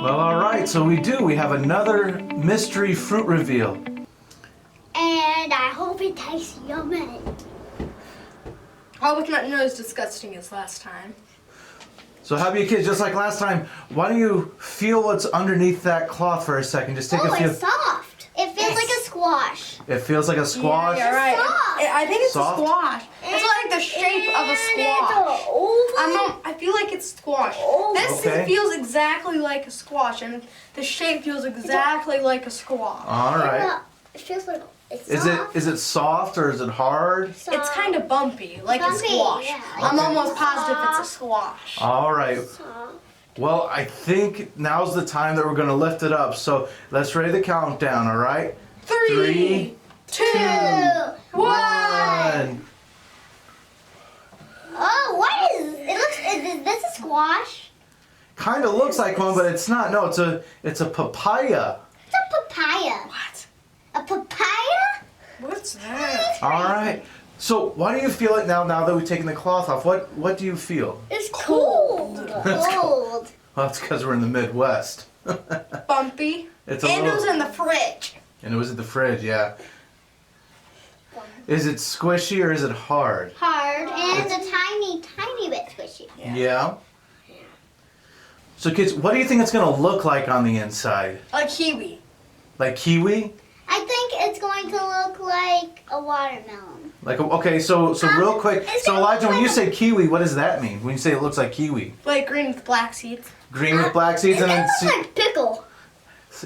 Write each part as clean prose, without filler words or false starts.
Well, all right, so we do. We have another mystery fruit reveal. And I hope it tastes yummy. I hope it's not as disgusting as last time. So how about you kids, just like last time, why don't you feel what's underneath that cloth for a second? Just take a feel. It's soft. It feels like a squash. It feels like a squash. Yeah, you're right. soft. I think it's Soft? a squash. It's like the shape of a squash. I feel like it's squash. This Okay. feels exactly like a squash, and the shape feels exactly like a squash. All right. It feels like it's Is soft. it soft or is it hard? It's kind of bumpy, like a Bumpy, squash. yeah. I'm Okay. almost positive it's a squash. All right. soft. Well, I think now's the time that we're going to lift it up. So let's ready the countdown, all right? 3, 2, 1. Oh, what is is this a squash? Kind of looks like one, but it's not. No, it's a papaya. It's a papaya. What? A papaya? What's that? All right. So why do you feel it now that we've taken the cloth off? What do you feel? It's cold. Cold. Well, it's because we're in the Midwest. Bumpy. It's a And it little- was in the fridge. And it was in the fridge, yeah. Is it squishy or is it hard? Hard and a tiny bit squishy. Yeah. So kids, what do you think it's going to look like on the inside? Like kiwi. Like kiwi? I think it's going to look like a watermelon. Okay, so real quick. it's So gonna Elijah, look when you like say kiwi, what does that mean? When you say it looks like kiwi? Like green with black seeds. Green with black seeds, It and then looks like pickle.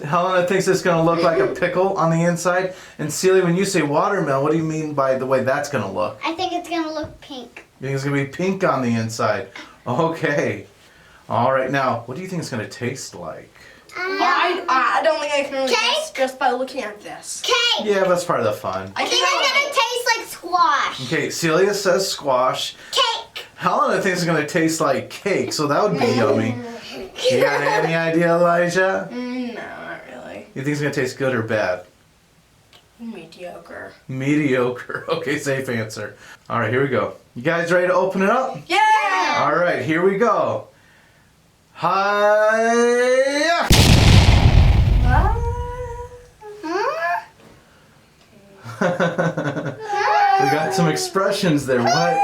Helena thinks it's going to look like a pickle on the inside. And Celia, when you say watermelon, what do you mean by the way that's going to look? I think it's going to look pink. You think it's going to be pink on the inside? Okay. All right, now, what do you think it's going to taste like? I don't think I can really Cake? guess just by looking at this. Cake. Yeah, that's part of the fun. I think it's going to taste like squash. Okay, Celia says squash. Cake. Helena thinks it's going to taste like cake, so that would be yummy. You got any idea, Elijah? No, not really. You think it's going to taste good or bad? Mediocre. Mediocre. Okay, safe answer. All right, here we go. You guys ready to open it up? Yeah! All right, here we go. Hi. We got some expressions there. What?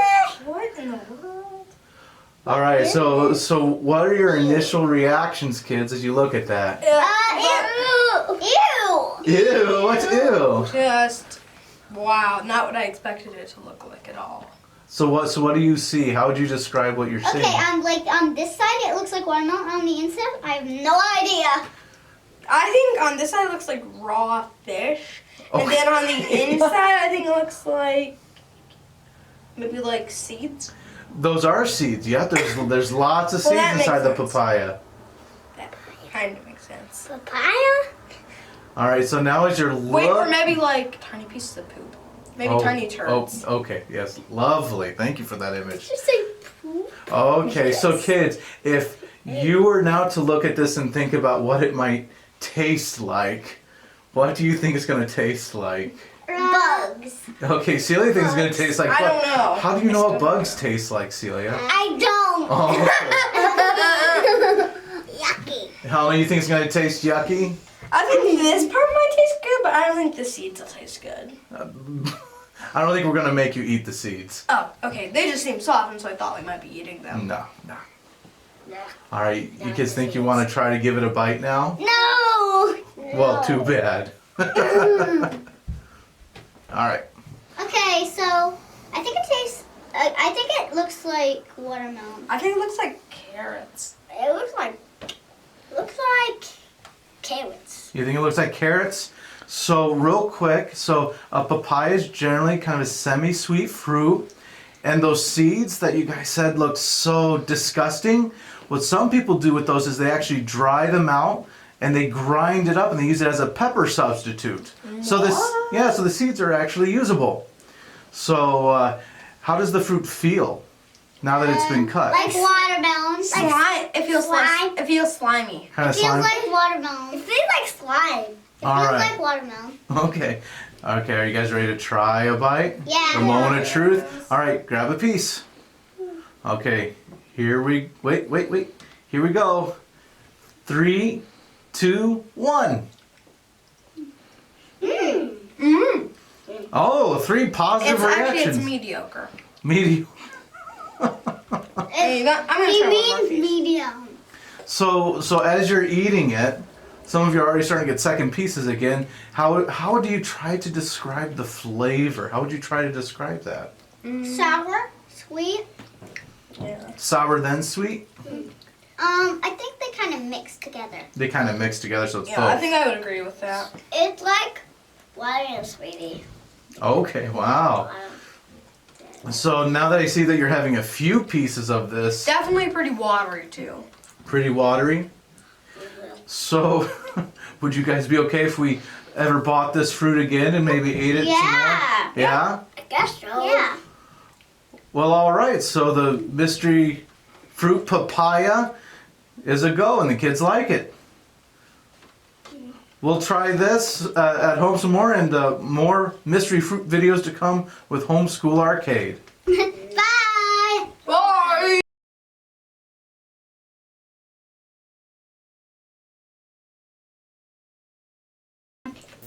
What in the world? All right, so what are your initial reactions, kids, as you look at that? Ew. Ew, what's ew? Just, wow, not what I expected it to look like at all. So what do you see? How would you describe what you're seeing? Okay, on this side it looks like watermelon. On the inside, I have no idea. I think on this side it looks like raw fish. And Okay. then on the inside I think it looks like, maybe like seeds. Those are seeds. Yeah, there's lots of Well, seeds that makes inside the sense. papaya. That kind of makes sense. Papaya? All right, so now as you're Wait, or look. maybe like tiny pieces of poop. Maybe tiny turds. Oh, okay. Yes, lovely. Thank you for that image. Just say poop. Okay, so kids, if you were now to look at this and think about what it might taste like, what do you think it's going to taste like? Bugs. Okay, Celia thinks it's going to taste like I don't know. How do you know I what still bugs don't know. taste like, Celia? I don't. Oh, Yucky. okay. How do you think it's going to taste yucky? I think this part might taste good, but I don't think the seeds will taste good. I don't think we're going to make you eat the seeds. Oh, okay. They just seem soft, and so I thought we might be eating them. No. All right, you kids think you want to try to give it a bite now? No. Well, too bad. All right. Okay, so I think it tastes. I think it looks like watermelon. I think it looks like carrots. It looks like carrots. You think it looks like carrots? So real quick, so a papaya is generally kind of a semi-sweet fruit, and those seeds that you guys said looked so disgusting, what some people do with those is they actually dry them out and they grind it up and they use it as a pepper substitute. So so the seeds are actually usable. So how does the fruit feel now that it's been cut? Like watermelon. Slime. It feels slime. It feels slimy. Kind It of feels slime? like watermelon. It feels like slime. It All feels right. like watermelon. Okay. Okay, are you guys ready to try a bite? Yeah. The moment of truth. All right, grab a piece. Okay, wait. Here we go. 3, 2, 1. Oh, 3 positive It's actually reactions. it's mediocre. Medium. Hey, I'm gonna He try one more means piece. medium. So as you're eating it, some of you are already starting to get second pieces again. How do you try to describe the flavor? How would you try to describe that? Sour, sweet. Yeah. Sour then sweet? I think they kind of mix together. They kind of mix together, so it's Yeah, I both. think I would agree with that. It's like water and sweetie. Okay, wow. So now that I see that you're having a few pieces of this, Definitely pretty watery too. pretty watery. So would you guys be okay if we ever bought this fruit again and maybe ate it some Yeah. more? Yeah? I guess so. Yeah. Well, all right. So the mystery fruit papaya is a go, and the kids like it. We'll try this at home some more, and more mystery fruit videos to come with Homeschool Arcade. Bye. Bye!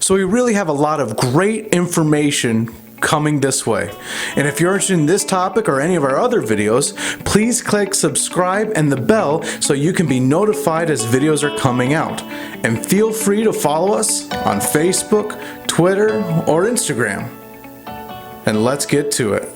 So we really have a lot of great information coming this way. And if you're interested in this topic or any of our other videos, please click subscribe and the bell so you can be notified as videos are coming out. And feel free to follow us on Facebook, Twitter, or Instagram. And let's get to it.